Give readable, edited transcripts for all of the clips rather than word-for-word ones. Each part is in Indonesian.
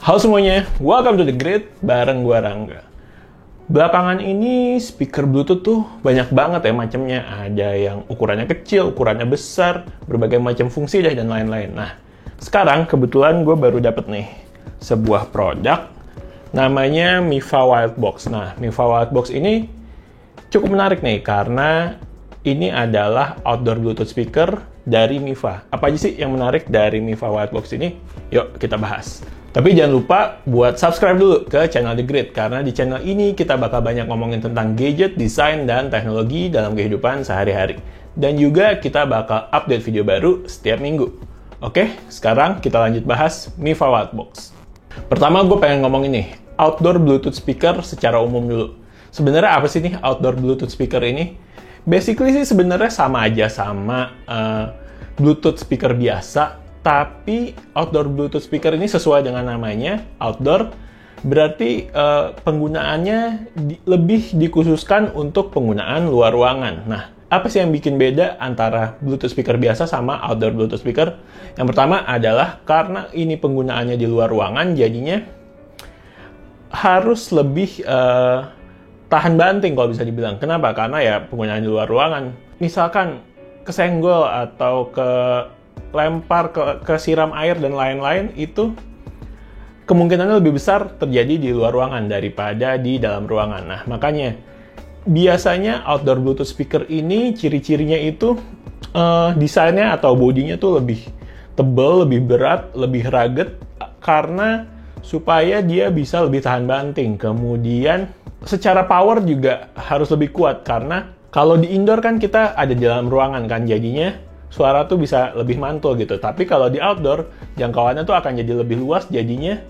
Halo semuanya, welcome to The Grid bareng gua Rangga. Belakangan ini speaker Bluetooth tuh banyak banget ya macamnya. Ada yang ukurannya kecil, ukurannya besar, berbagai macam fungsi dan lain-lain. Nah, sekarang kebetulan gue baru dapet nih sebuah produk namanya Miva Wildbox. Nah, Miva Wildbox ini cukup menarik nih karena ini adalah outdoor Bluetooth speaker dari Miva. Apa aja sih yang menarik dari Miva Wildbox ini? Yuk kita bahas. Tapi jangan lupa buat subscribe dulu ke channel The Grid, karena di channel ini kita bakal banyak ngomongin tentang gadget, desain, dan teknologi dalam kehidupan sehari-hari. Dan juga kita bakal update video baru setiap minggu. Oke, sekarang kita lanjut bahas Miva Wildbox. Pertama gue pengen ngomongin nih, outdoor Bluetooth speaker secara umum dulu. Sebenarnya apa sih nih outdoor Bluetooth speaker ini? Basically sih sebenarnya sama aja sama Bluetooth speaker biasa. Tapi outdoor Bluetooth speaker ini sesuai dengan namanya, outdoor, berarti penggunaannya lebih dikhususkan untuk penggunaan luar ruangan. Nah, apa sih yang bikin beda antara Bluetooth speaker biasa sama outdoor Bluetooth speaker? Yang pertama adalah karena ini penggunaannya di luar ruangan, jadinya harus lebih tahan banting kalau bisa dibilang. Kenapa? Karena ya penggunaan di luar ruangan. Misalkan kesenggol atau lempar ke siram air dan lain-lain, itu kemungkinannya lebih besar terjadi di luar ruangan daripada di dalam ruangan. Nah, makanya biasanya outdoor Bluetooth speaker ini ciri-cirinya itu desainnya atau bodinya tuh lebih tebal, lebih berat, lebih rugged, karena supaya dia bisa lebih tahan banting. Kemudian secara power juga harus lebih kuat, karena kalau di indoor kan kita ada di dalam ruangan kan, jadinya suara tuh bisa lebih mantul gitu. Tapi kalau di outdoor, jangkauannya tuh akan jadi lebih luas, jadinya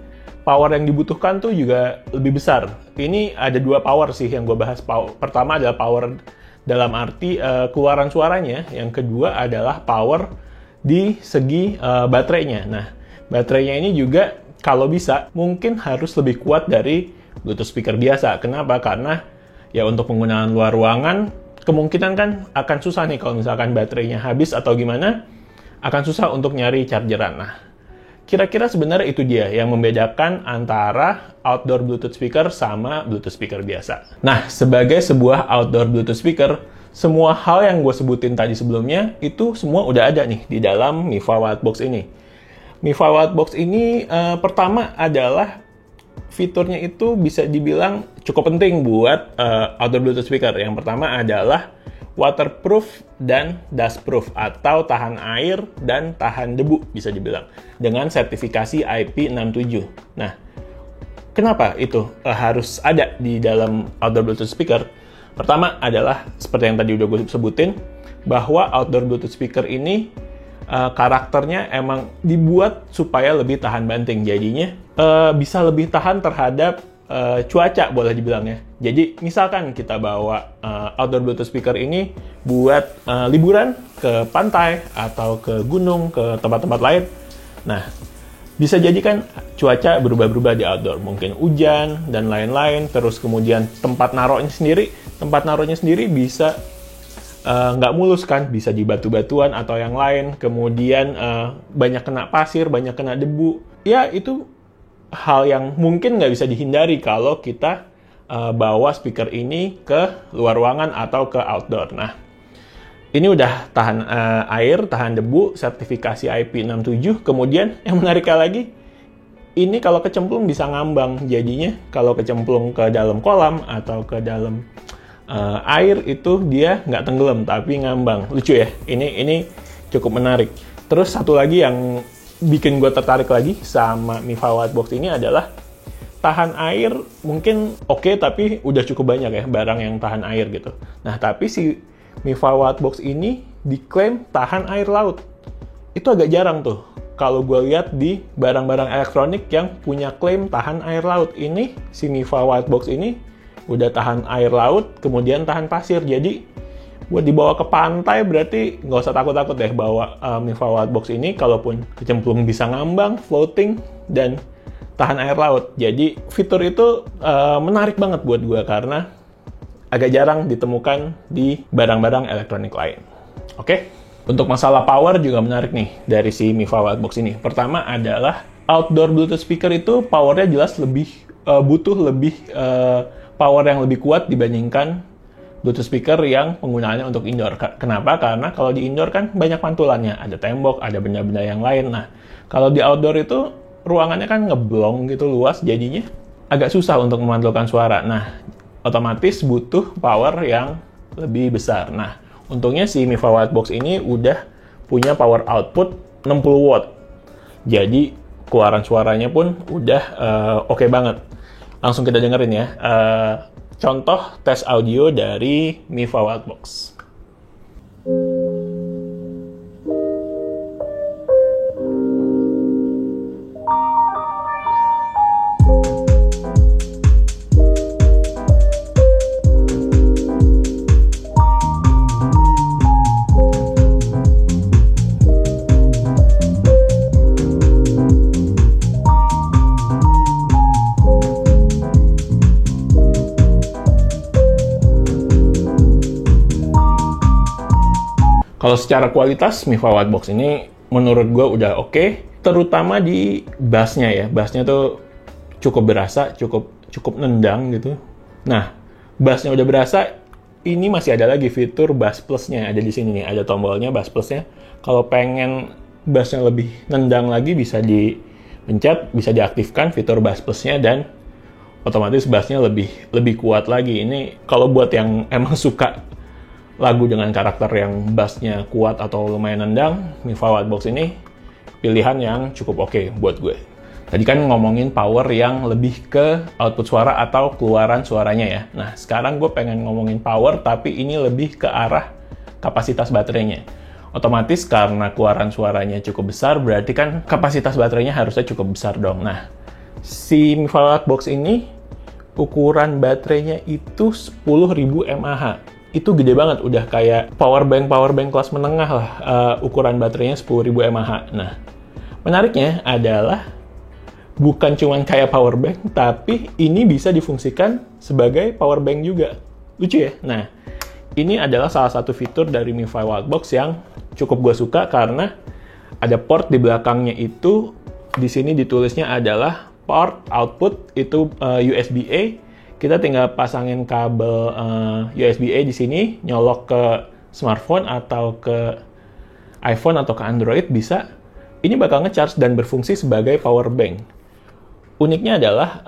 power yang dibutuhkan tuh juga lebih besar. Ini ada dua power sih yang gue bahas. Pertama adalah power dalam arti keluaran suaranya. Yang kedua adalah power di segi baterainya. Nah, baterainya ini juga kalau bisa mungkin harus lebih kuat dari Bluetooth speaker biasa. Kenapa? Karena ya untuk penggunaan luar ruangan, kemungkinan kan akan susah nih kalau misalkan baterainya habis atau gimana, akan susah untuk nyari chargeran. Nah, kira-kira sebenarnya itu dia yang membedakan antara outdoor Bluetooth speaker sama Bluetooth speaker biasa. Nah, sebagai sebuah outdoor Bluetooth speaker, semua hal yang gue sebutin tadi sebelumnya, itu semua udah ada nih di dalam Miva Wildbox ini. Miva Wildbox ini pertama adalah fiturnya itu bisa dibilang cukup penting buat outdoor Bluetooth speaker. Yang pertama adalah waterproof dan dustproof, atau tahan air dan tahan debu bisa dibilang, dengan sertifikasi IP67. Nah, kenapa itu harus ada di dalam outdoor Bluetooth speaker? Pertama adalah seperti yang tadi udah gue sebutin, bahwa outdoor Bluetooth speaker ini karakternya emang dibuat supaya lebih tahan banting, jadinya bisa lebih tahan terhadap cuaca boleh dibilang ya. Jadi misalkan kita bawa outdoor Bluetooth speaker ini buat liburan ke pantai atau ke gunung, ke tempat-tempat lain. Nah, bisa jadi kan cuaca berubah-berubah di outdoor, mungkin hujan dan lain-lain. Terus kemudian tempat naruhnya sendiri bisa nggak mulus kan, bisa di batu-batuan atau yang lain, kemudian banyak kena pasir, banyak kena debu. Ya, itu hal yang mungkin nggak bisa dihindari kalau kita bawa speaker ini ke luar ruangan atau ke outdoor. Nah, ini udah tahan air, tahan debu, sertifikasi IP67. Kemudian yang menariknya lagi, ini kalau kecemplung bisa ngambang. Jadinya kalau kecemplung ke dalam kolam atau ke dalam air itu dia nggak tenggelam tapi ngambang. Lucu ya, ini cukup menarik. Terus satu lagi yang bikin gue tertarik lagi sama Miva Wildbox ini adalah tahan air. Mungkin oke, tapi udah cukup banyak ya barang yang tahan air gitu. Nah, tapi si Miva Wildbox ini diklaim tahan air laut. Itu agak jarang tuh kalau gue lihat di barang-barang elektronik yang punya klaim tahan air laut. Ini si Miva Wildbox ini udah tahan air laut, kemudian tahan pasir. Jadi buat dibawa ke pantai berarti nggak usah takut-takut deh bawa Miva Wildbox ini. Kalaupun kecemplung bisa ngambang, floating, dan tahan air laut. Jadi fitur itu menarik banget buat gue karena agak jarang ditemukan di barang-barang elektronik lain. Oke? Untuk masalah power juga menarik nih dari si Miva Wildbox ini. Pertama adalah outdoor Bluetooth speaker itu powernya jelas butuh lebih power yang lebih kuat dibandingkan Bluetooth speaker yang penggunaannya untuk indoor. Kenapa? Karena kalau di indoor kan banyak pantulannya, ada tembok, ada benda-benda yang lain. Nah, kalau di outdoor itu ruangannya kan ngeblong gitu luas, jadinya agak susah untuk memantulkan suara. Nah, otomatis butuh power yang lebih besar. Nah, untungnya si Mifa Whitebox ini udah punya power output 60 watt. Jadi, keluaran suaranya pun udah oke banget. Langsung kita dengerin ya. Contoh tes audio dari Mifa Whitebox. Kalau secara kualitas, Mifa Whitebox ini menurut gue udah oke, terutama di bassnya ya. Bassnya tuh cukup berasa, cukup nendang gitu. Nah, bassnya udah berasa, ini masih ada lagi fitur bass plusnya. Ada di sini nih, ada tombolnya bass plusnya. Kalau pengen bassnya lebih nendang lagi, bisa dipencet, bisa diaktifkan fitur bass plusnya, dan otomatis bassnya lebih kuat lagi. Ini kalau buat yang emang suka lagu dengan karakter yang bassnya kuat atau lumayan nendang, Mifa Whitebox ini pilihan yang cukup oke buat gue. Tadi kan ngomongin power yang lebih ke output suara atau keluaran suaranya ya. Nah, sekarang gue pengen ngomongin power, tapi ini lebih ke arah kapasitas baterainya. Otomatis karena keluaran suaranya cukup besar, berarti kan kapasitas baterainya harusnya cukup besar dong. Nah, si Mifa Whitebox ini ukuran baterainya itu 10.000 mAh. Itu gede banget, udah kayak power bank kelas menengah lah, ukuran baterainya 10.000 mAh. Nah, menariknya adalah bukan cuma kayak power bank, tapi ini bisa difungsikan sebagai power bank juga. Lucu ya? Nah, ini adalah salah satu fitur dari Mifa Whitebox yang cukup gue suka karena ada port di belakangnya itu, di sini ditulisnya adalah port output itu USB-A. Kita tinggal pasangin kabel USB-A di sini, nyolok ke smartphone atau ke iPhone atau ke Android bisa. Ini bakal nge-charge dan berfungsi sebagai power bank. Uniknya adalah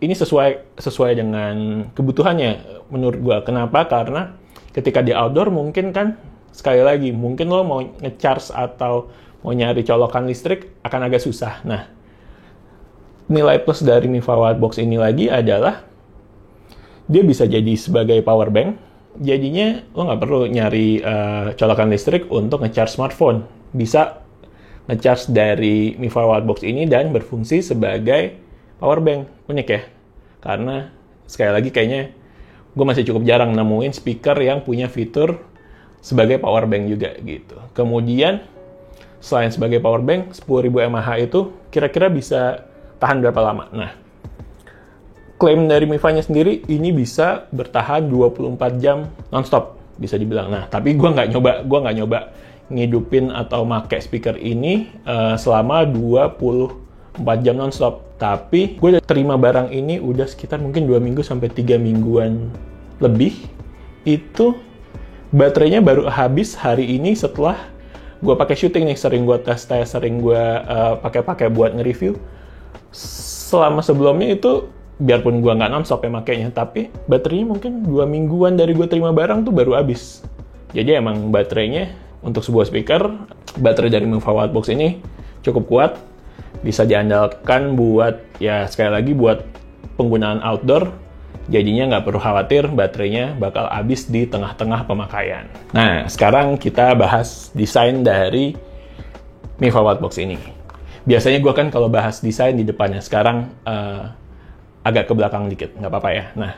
ini sesuai dengan kebutuhannya menurut gua. Kenapa? Karena ketika di outdoor mungkin kan sekali lagi mungkin lo mau nge-charge atau mau nyari colokan listrik akan agak susah. Nah, nilai plus dari Mifa Whitebox ini lagi adalah dia bisa jadi sebagai power bank, jadinya lo nggak perlu nyari colokan listrik untuk nge-charge smartphone. Bisa nge-charge dari Mifa Whitebox ini dan berfungsi sebagai power bank. Unik ya? Karena sekali lagi kayaknya gue masih cukup jarang nemuin speaker yang punya fitur sebagai power bank juga gitu. Kemudian, selain sebagai power bank, 10.000 mAh itu kira-kira bisa tahan berapa lama? Nah, klaim dari Mifa-nya sendiri, ini bisa bertahan 24 jam nonstop, bisa dibilang. Nah, tapi gue nggak nyoba ngidupin atau make speaker ini selama 24 jam nonstop. Tapi gue udah terima barang ini udah sekitar mungkin 2 minggu sampai 3 mingguan lebih. Itu baterainya baru habis hari ini setelah gue pakai syuting nih, sering gue tes, sering gue pakai buat nge-review. Selama sebelumnya itu biarpun gue nggak nonstop ya makainya, tapi baterainya mungkin 2 mingguan dari gue terima barang tuh baru habis. Jadi emang baterainya untuk sebuah speaker, baterai dari Mifa Whitebox ini cukup kuat, bisa diandalkan buat, ya sekali lagi buat penggunaan outdoor, jadinya nggak perlu khawatir baterainya bakal habis di tengah-tengah pemakaian. Nah, sekarang kita bahas desain dari Mifa Whitebox ini. Biasanya gue kan kalau bahas desain di depannya, sekarang agak ke belakang dikit, nggak apa-apa ya. Nah,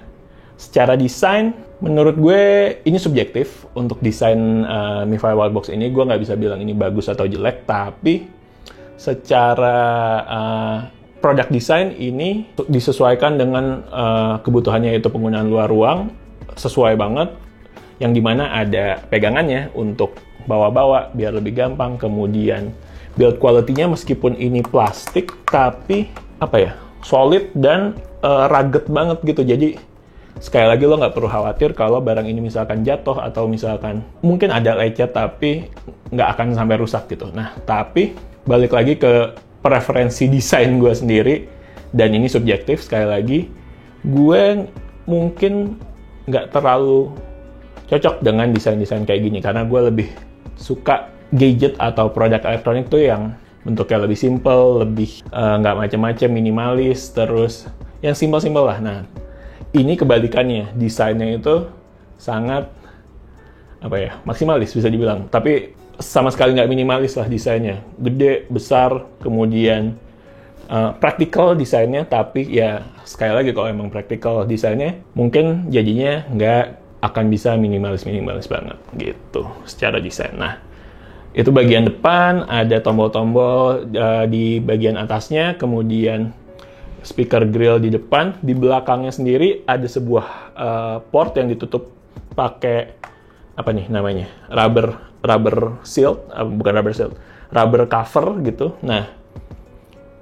secara desain, menurut gue ini subjektif untuk desain Mifa Whitebox ini. Gue nggak bisa bilang ini bagus atau jelek, tapi secara produk desain ini disesuaikan dengan kebutuhannya, yaitu penggunaan luar ruang, sesuai banget. Yang dimana ada pegangannya untuk bawa-bawa biar lebih gampang, kemudian build quality-nya meskipun ini plastik, tapi solid dan rugged banget gitu. Jadi sekali lagi lo nggak perlu khawatir kalau barang ini misalkan jatuh atau misalkan mungkin ada lecet tapi nggak akan sampai rusak gitu. Nah, tapi balik lagi ke preferensi desain gue sendiri, dan ini subjektif sekali lagi, gue mungkin nggak terlalu cocok dengan desain-desain kayak gini karena gue lebih suka gadget atau produk elektronik tuh yang bentuknya lebih simple, lebih nggak macam-macam, minimalis, terus yang simple-simple lah. Nah, ini kebalikannya, desainnya itu sangat maksimalis bisa dibilang, tapi sama sekali nggak minimalis lah desainnya, gede, besar, kemudian praktikal desainnya, tapi ya sekali lagi kalau emang praktikal desainnya mungkin jadinya nggak akan bisa minimalis banget gitu secara desain. Nah, itu bagian depan, ada tombol-tombol di bagian atasnya, kemudian speaker grill di depan. Di belakangnya sendiri ada sebuah port yang ditutup pakai rubber shield, rubber cover gitu. Nah,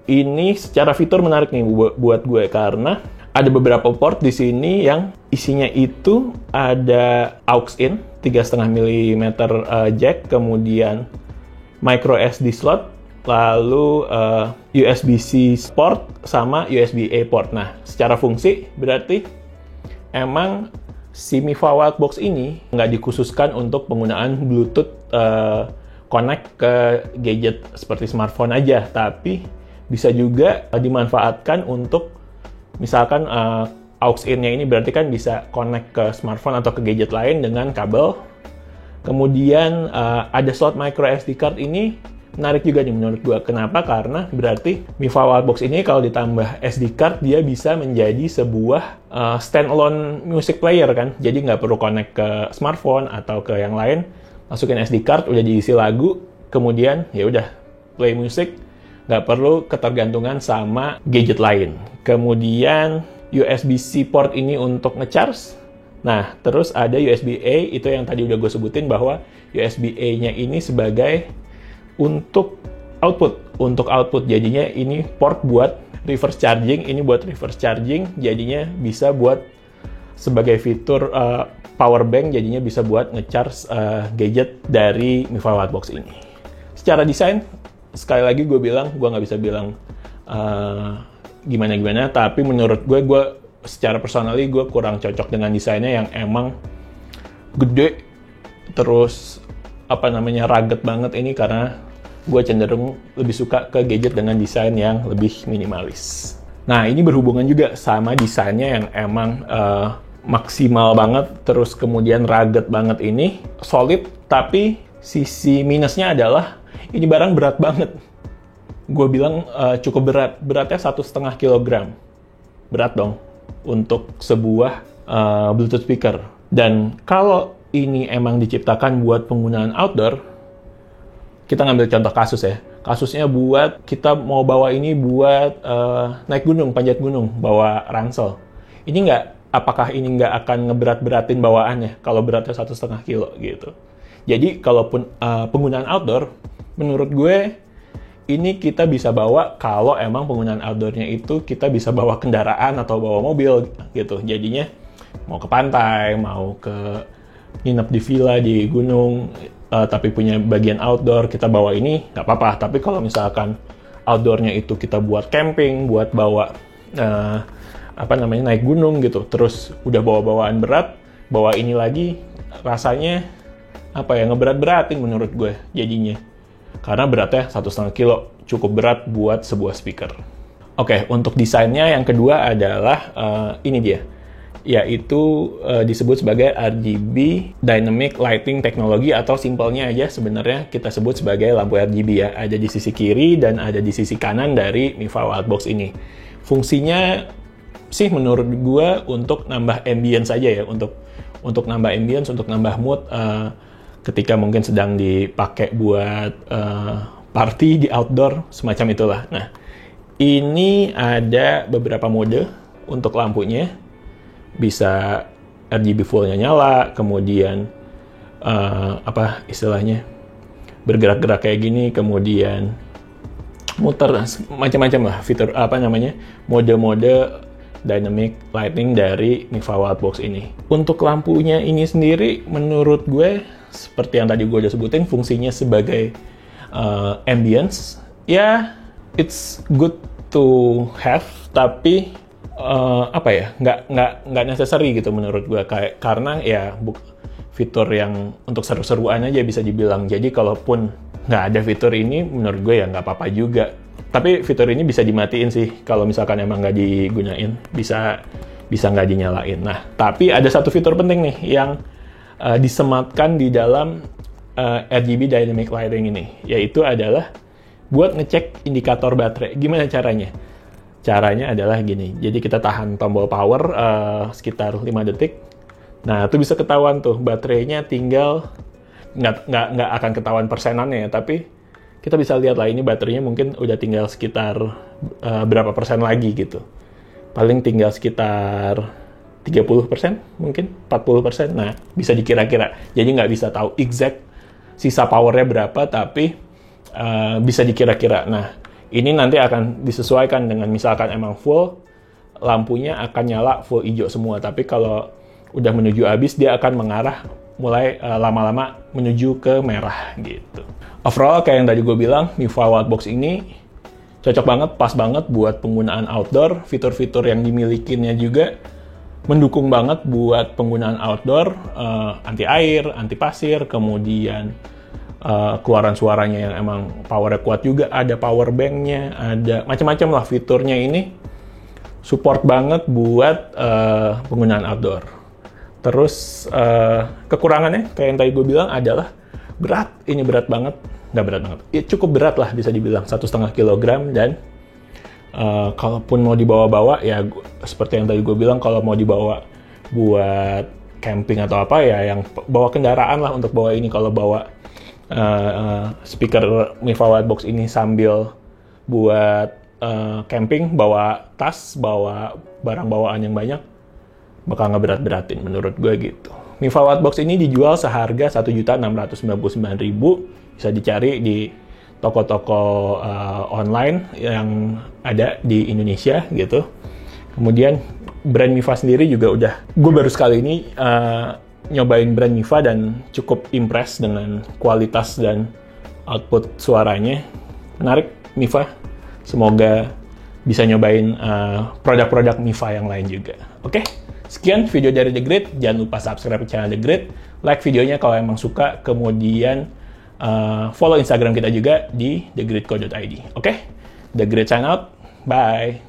ini secara fitur menarik nih buat gue karena ada beberapa port di sini yang isinya itu ada aux in 3,5 mm jack, kemudian micro SD slot, lalu USB-C port sama USB-A port. Nah, secara fungsi berarti emang si Mifa Wildbox ini nggak dikhususkan untuk penggunaan Bluetooth connect ke gadget seperti smartphone aja, tapi bisa juga dimanfaatkan untuk misalkan aux in-nya ini berarti kan bisa connect ke smartphone atau ke gadget lain dengan kabel. Kemudian ada slot micro SD card, ini menarik juga nih menurut gue. Kenapa? Karena berarti Mifa Wildbox ini kalau ditambah SD card dia bisa menjadi sebuah standalone music player kan. Jadi nggak perlu connect ke smartphone atau ke yang lain. Masukin SD card, udah diisi lagu, kemudian ya udah play music, nggak perlu ketergantungan sama gadget lain. Kemudian USB-C port ini untuk ngecharge. Nah, terus ada USB-A, itu yang tadi udah gue sebutin bahwa USB-A-nya ini sebagai untuk output. Jadinya ini port buat reverse charging, ini buat reverse charging, jadinya bisa buat sebagai fitur power bank, jadinya bisa buat ngecharge gadget dari Mifa Wildbox ini. Secara desain, sekali lagi gue nggak bisa bilang gimana-gimana, tapi menurut gue secara personally gue kurang cocok dengan desainnya yang emang gede, terus rugged banget ini, karena gue cenderung lebih suka ke gadget dengan desain yang lebih minimalis. Nah, ini berhubungan juga sama desainnya yang emang maksimal banget, terus kemudian rugged banget ini, solid, tapi sisi minusnya adalah ini barang berat banget. Gue bilang cukup beratnya 1,5 kg. Berat dong untuk sebuah Bluetooth speaker. Dan kalau ini emang diciptakan buat penggunaan outdoor, kita ngambil contoh kasus ya. Kasusnya buat kita mau bawa ini buat naik gunung, panjat gunung, bawa ransel. Apakah ini nggak akan ngeberat-beratin bawaannya kalau beratnya 1,5 kilo gitu. Jadi kalaupun penggunaan outdoor, menurut gue ini kita bisa bawa kalau emang penggunaan outdoornya itu kita bisa bawa kendaraan atau bawa mobil gitu. Jadinya mau ke pantai, mau ke nginep di villa di gunung, tapi punya bagian outdoor, kita bawa ini nggak apa-apa. Tapi kalau misalkan outdoornya itu kita buat camping, buat bawa naik gunung gitu, terus udah bawa bawaan berat, bawa ini lagi, rasanya ngeberat-beratin menurut gue jadinya. Karena beratnya 1,5 kilo, cukup berat buat sebuah speaker. Oke, untuk desainnya yang kedua adalah ini dia, yaitu disebut sebagai RGB Dynamic Lighting Technology, atau simpelnya aja sebenarnya kita sebut sebagai lampu RGB ya. Ada di sisi kiri dan ada di sisi kanan dari Mifa Wildbox ini. Fungsinya sih menurut gue untuk nambah ambience aja ya, untuk nambah ambience, untuk nambah mood ketika mungkin sedang dipakai buat party di outdoor, semacam itulah. Nah, ini ada beberapa mode untuk lampunya. Bisa RGB full-nya nyala, kemudian bergerak-gerak kayak gini, kemudian muter, macam-macam lah fitur mode-mode dynamic lighting dari Mifa Wildbox ini. Untuk lampunya ini sendiri, menurut gue, seperti yang tadi gue udah sebutin, fungsinya sebagai ambience. Ya, it's good to have, tapi nggak necessary gitu menurut gue. Karena ya fitur yang untuk seru-seruan aja bisa dibilang. Jadi kalaupun nggak ada fitur ini, menurut gue ya nggak apa-apa juga. Tapi fitur ini bisa dimatiin sih, kalau misalkan emang nggak digunain, bisa nggak dinyalain. Nah, tapi ada satu fitur penting nih, yang disematkan di dalam RGB Dynamic Lighting ini, yaitu adalah buat ngecek indikator baterai. Gimana caranya? Caranya adalah gini, jadi kita tahan tombol power sekitar 5 detik, nah itu bisa ketahuan tuh, baterainya tinggal, nggak akan ketahuan persenannya ya, tapi kita bisa lihat lah ini baterainya mungkin udah tinggal sekitar berapa persen lagi gitu. Paling tinggal sekitar 30%, mungkin 40%. Nah, bisa dikira-kira. Jadi nggak bisa tahu exact sisa powernya berapa, tapi bisa dikira-kira. Nah, ini nanti akan disesuaikan dengan misalkan emang full, lampunya akan nyala full hijau semua. Tapi kalau udah menuju habis, dia akan mengarah mulai lama-lama menuju ke merah gitu. Overall, kayak yang tadi gue bilang, Mifa Wildbox ini cocok banget, pas banget buat penggunaan outdoor. Fitur-fitur yang dimilikinya juga mendukung banget buat penggunaan outdoor, anti air, anti pasir, kemudian keluaran suaranya yang emang powernya kuat juga, ada power banknya, ada macam-macam lah fiturnya ini. Support banget buat penggunaan outdoor. Terus kekurangannya, kayak yang tadi gue bilang, adalah berat. Ini berat banget. Nggak berat banget. Ya, cukup berat lah bisa dibilang, 1,5 kilogram. Dan kalaupun mau dibawa-bawa, ya seperti yang tadi gue bilang, kalau mau dibawa buat camping atau apa, ya yang bawa kendaraan lah untuk bawa ini. Kalau bawa speaker Mifa Wildbox ini sambil buat camping, bawa tas, bawa barang bawaan yang banyak, bakal ngeberat-beratin menurut gue gitu. Mifa Wildbox ini dijual seharga Rp1.699.000, bisa dicari di toko-toko online yang ada di Indonesia gitu. Kemudian brand Mifa sendiri juga udah, gue baru sekali ini nyobain brand Mifa dan cukup impress dengan kualitas dan output suaranya. Menarik Mifa, semoga bisa nyobain produk-produk Mifa yang lain juga. Oke? Sekian video dari The Grid. Jangan lupa subscribe channel The Grid, like videonya kalau emang suka, kemudian follow Instagram kita juga di thegridco.id. Oke? The Grid sign out. Bye.